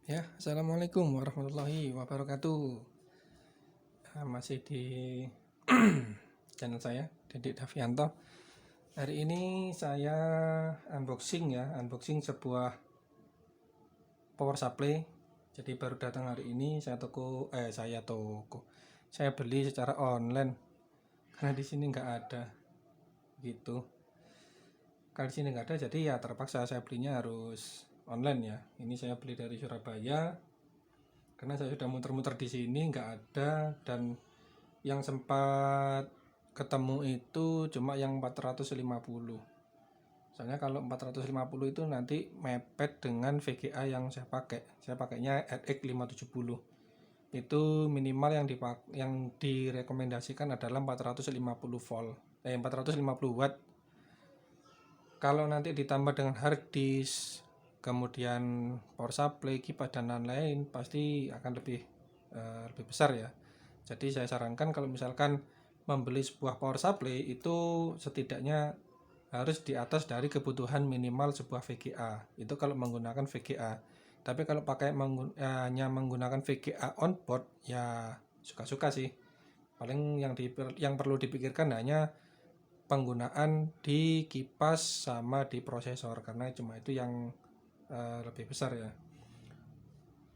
Ya, assalamualaikum warahmatullahi wabarakatuh. Masih di channel saya, Dedik Davianto. Hari ini saya unboxing sebuah power supply. Jadi baru datang hari ini. Saya beli secara online karena di sini nggak ada, gitu. Kalau di sini nggak ada, jadi ya terpaksa saya belinya harus online ya. Ini saya beli dari Surabaya. Karena saya sudah muter-muter di sini nggak ada, dan yang sempat ketemu itu cuma yang 450. Soalnya kalau 450 itu nanti mepet dengan VGA yang saya pakai. Saya pakainya RX 570. Itu minimal yang direkomendasikan adalah 450 volt. 450 watt. Kalau nanti ditambah dengan hard disk, kemudian power supply, kipas dan lain-lain, pasti akan lebih besar ya. Jadi saya sarankan kalau misalkan membeli sebuah power supply itu setidaknya harus di atas dari kebutuhan minimal sebuah VGA. Itu kalau menggunakan VGA. Tapi kalau hanya menggunakan VGA on board ya suka-suka sih. Paling yang perlu dipikirkan hanya penggunaan di kipas sama di prosesor, karena cuma itu yang lebih besar ya.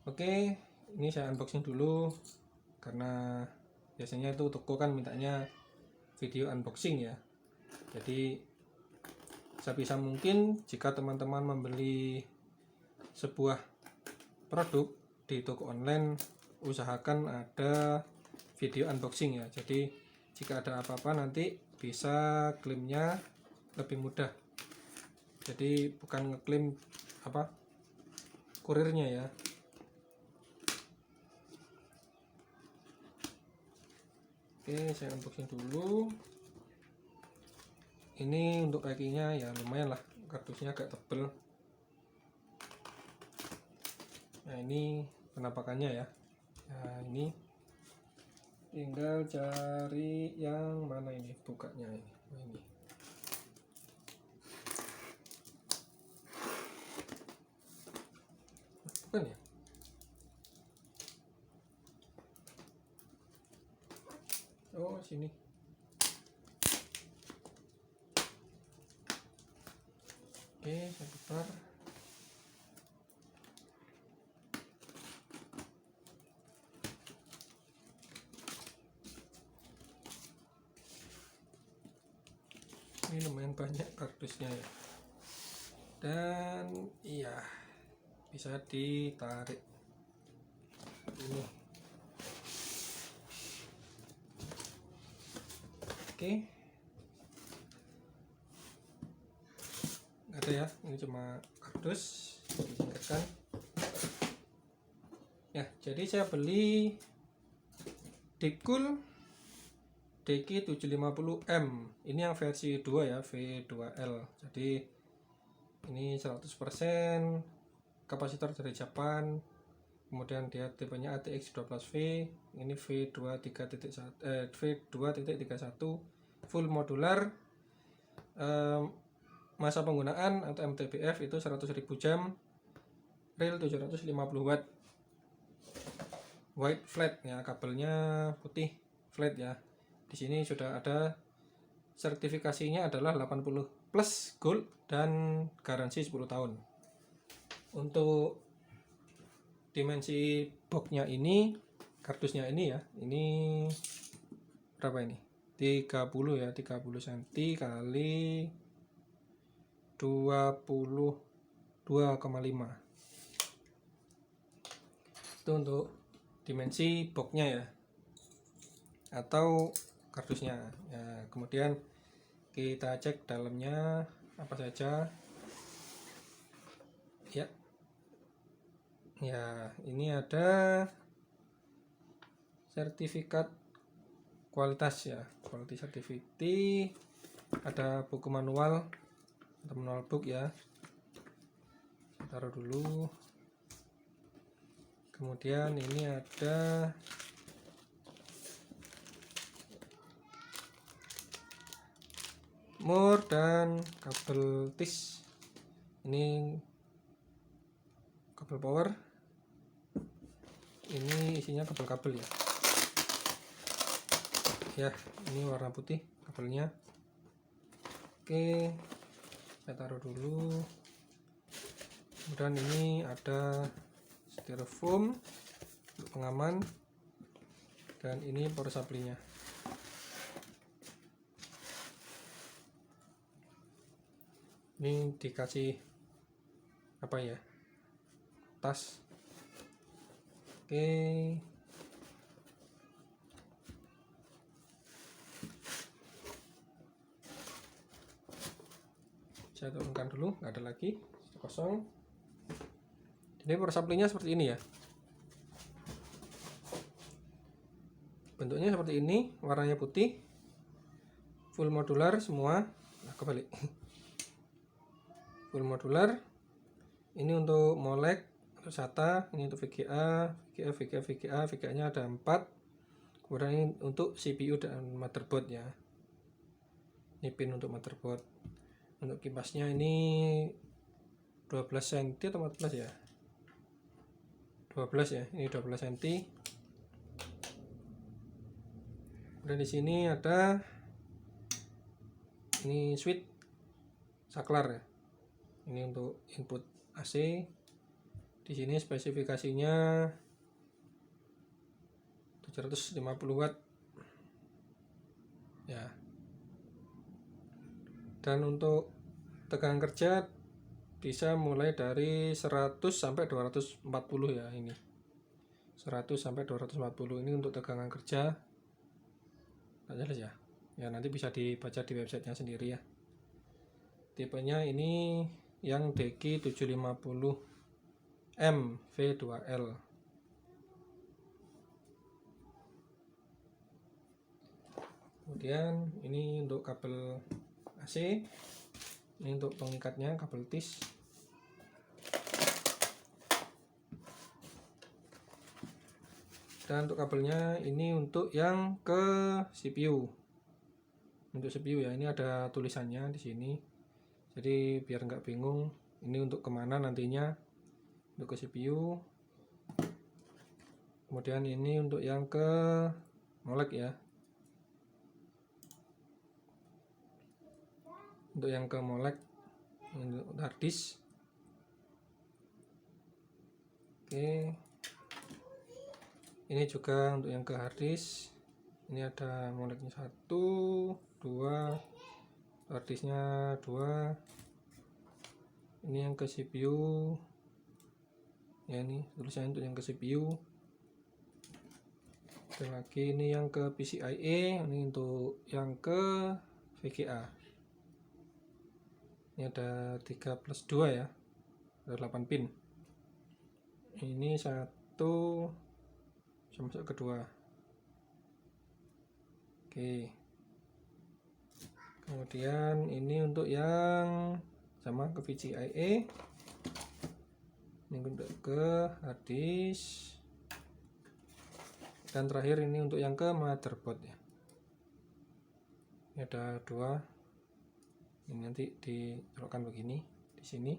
Oke, ini saya unboxing dulu karena biasanya itu toko kan mintanya video unboxing ya. Jadi sebisa mungkin jika teman-teman membeli sebuah produk di toko online, usahakan ada video unboxing ya. Jadi jika ada apa-apa nanti bisa klaimnya lebih mudah. Jadi bukan ngeklaim kurirnya ya. Oke, saya unboxing dulu. Ini untuk packingnya ya lumayan lah, kardusnya agak tebel. Nah ini penampakannya ya. Nah ini tinggal cari yang mana ini bukanya ini. Nah, ini bukan ya. Oh sini. Oke, saya putar. Ini lumayan banyak kardusnya ya. Dan iya, bisa ditarik ini. Oke, nggak ada ya, ini cuma kardus disingkatkan ya. Jadi saya beli Deepcool DQ750M. Ini yang versi 2 ya, V2L. Jadi ini 100% kapasitor dari Jepang. Kemudian dia tipenya ATX 12V. Ini V2.31 full modular. Masa penggunaan atau MTBF itu 100.000 jam. Reel 750 watt. White flat ya, kabelnya putih flat ya. Di sini sudah ada sertifikasinya adalah 80 plus gold dan garansi 10 tahun. Untuk dimensi boxnya ini, kardusnya ini ya, ini berapa ini? 30 ya, 30 cm kali 22,5. Itu untuk dimensi boxnya ya, atau kardusnya ya. Kemudian kita cek dalamnya apa saja ya. Ya, ini ada sertifikat kualitas ya, quality certificate, ada buku manual atau manual book ya. Taruh dulu. Kemudian ini ada mur dan kabel tis. Ini kabel power. ini isinya kabel-kabel ya. Ya, ini warna putih kabelnya. Oke, saya taruh dulu. Kemudian ini ada styrofoam untuk pengaman, dan ini power supply-nya. Ini dikasih apa ya, tas. Oke, saya turunkan dulu, nggak ada lagi, kosong. Jadi power supply-nya seperti ini ya, bentuknya seperti ini, warnanya putih, full modular semua. Nah, kebalik. Full modular. Ini untuk molek, untuk SATA, ini untuk VGA, VGA-nya ada 4. Kemudian ini untuk CPU dan motherboard ya. Ini pin untuk motherboard. Untuk kipasnya ini 12 cm atau 14 ya? 12 ya, ini 12 cm. Dan di sini ada ini switch saklar ya. Ini untuk input AC. Di sini spesifikasinya 750 watt ya. Dan untuk tegangan kerja bisa mulai dari 100 sampai 240 ya ini. 100 sampai 240 ini untuk tegangan kerja. Nggak jelas ya. Ya nanti bisa dibaca di websitenya sendiri ya. Tipenya ini yang DG750M V2L. Kemudian ini untuk kabel AC, ini untuk pengikatnya kabel tis. Dan untuk kabelnya ini untuk yang ke CPU. Untuk CPU ya, ini ada tulisannya di sini. Jadi biar nggak bingung, ini untuk kemana nantinya, untuk ke CPU. Kemudian ini untuk yang ke molek ya. Untuk yang ke molek, untuk hard disk. Oke. Ini juga untuk yang ke hard disk. Ini ada moleknya 1, 2, hard disknya 2. Ini yang ke CPU. Ya ini tulisannya untuk yang ke CPU. Dan lagi ini yang ke PCIe, ini untuk yang ke VGA. Ini ada 3+2 ya, ada 8 pin. Ini 1 sama masuk kedua. Oke. Kemudian ini untuk yang sama ke VGA. Ini untuk ke hard disk. Dan terakhir ini untuk yang ke motherboard ya. Ini ada 2. Ini nanti dicolokkan begini di sini.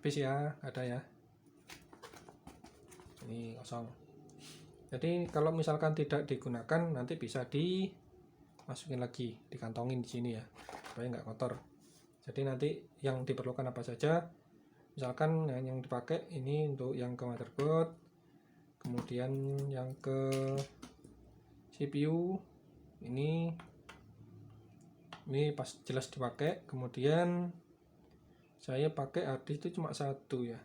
Habis ya, ada ya. Ini kosong. Jadi kalau misalkan tidak digunakan nanti bisa dimasukin lagi, dikantongin di sini ya, supaya nggak kotor. Jadi nanti yang diperlukan apa saja, misalkan yang dipakai ini untuk yang ke motherboard, kemudian yang ke CPU ini pas jelas dipakai. Kemudian saya pakai hard disk itu cuma 1 ya,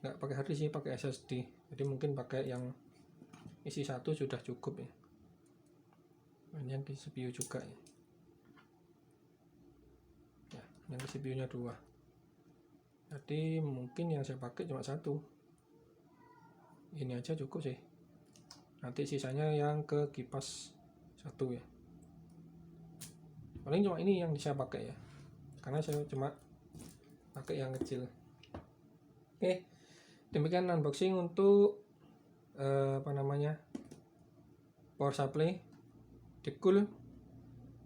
nggak pakai hard disk sih, pakai SSD. Jadi mungkin pakai yang isi 1 sudah cukup ya. Ini yang ke CPU juga ya. Yang ke CPU nya 2. Jadi mungkin yang saya pakai cuma 1. Ini aja cukup sih. Nanti sisanya yang ke kipas 1 ya. Paling cuma ini yang saya pakai ya, karena saya cuma pakai yang kecil. Oke, demikian unboxing untuk power supply Deepcool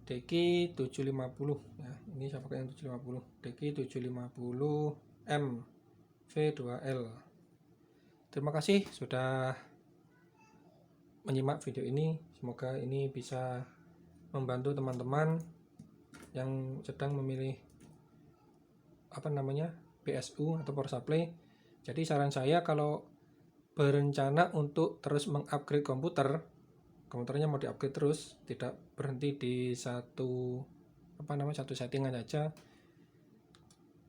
DG750 ya. Ini saya pakai yang 750 DG750M V2L. Terima kasih sudah menyimak video ini. Semoga ini bisa membantu teman-teman yang sedang memilih PSU atau power supply. Jadi saran saya kalau berencana untuk terus mengupgrade komputernya mau diupgrade terus, tidak berhenti di satu settingan saja.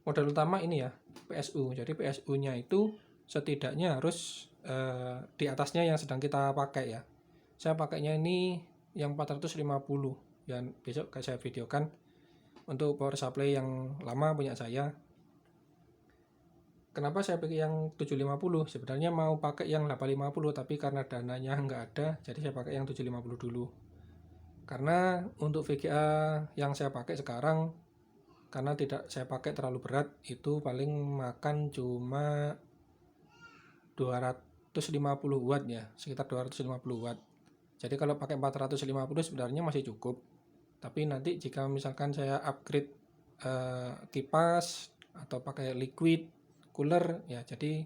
Model utama ini ya, PSU. Jadi PSU-nya itu setidaknya harus di atasnya yang sedang kita pakai ya. Saya pakainya ini yang 450 yang besok saya videokan untuk power supply yang lama punya saya. Kenapa saya pakai yang 750? Sebenarnya mau pakai yang 850, tapi karena dananya nggak ada, jadi saya pakai yang 750 dulu. Karena untuk VGA yang saya pakai sekarang, karena tidak saya pakai terlalu berat, itu paling makan cuma 250 watt ya, sekitar 250 watt. Jadi kalau pakai 450 sebenarnya masih cukup. Tapi nanti jika misalkan saya upgrade kipas atau pakai liquid cooler ya, jadi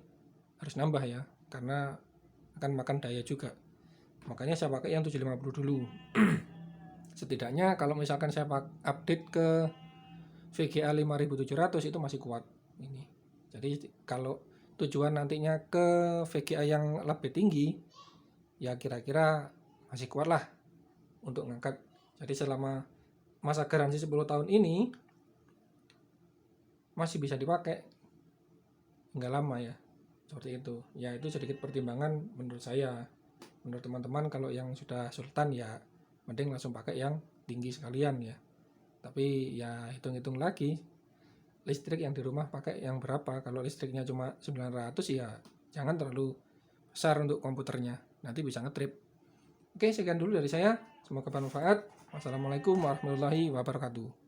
harus nambah ya, karena akan makan daya juga. Makanya saya pakai yang 750 dulu. Setidaknya kalau misalkan saya update ke VGA 5700 itu masih kuat ini. Jadi kalau tujuan nantinya ke VGA yang lebih tinggi, ya kira-kira masih kuat lah untuk ngangkat. Jadi selama masa garansi 10 tahun ini masih bisa dipakai, nggak lama ya, seperti itu ya. Itu sedikit pertimbangan menurut saya. Menurut teman-teman kalau yang sudah sultan ya mending langsung pakai yang tinggi sekalian ya. Tapi ya hitung-hitung lagi listrik yang di rumah pakai yang berapa. Kalau listriknya cuma 900 ya jangan terlalu besar untuk komputernya, nanti bisa ngetrip. Oke, sekian dulu dari saya, semoga bermanfaat. Wassalamualaikum warahmatullahi wabarakatuh.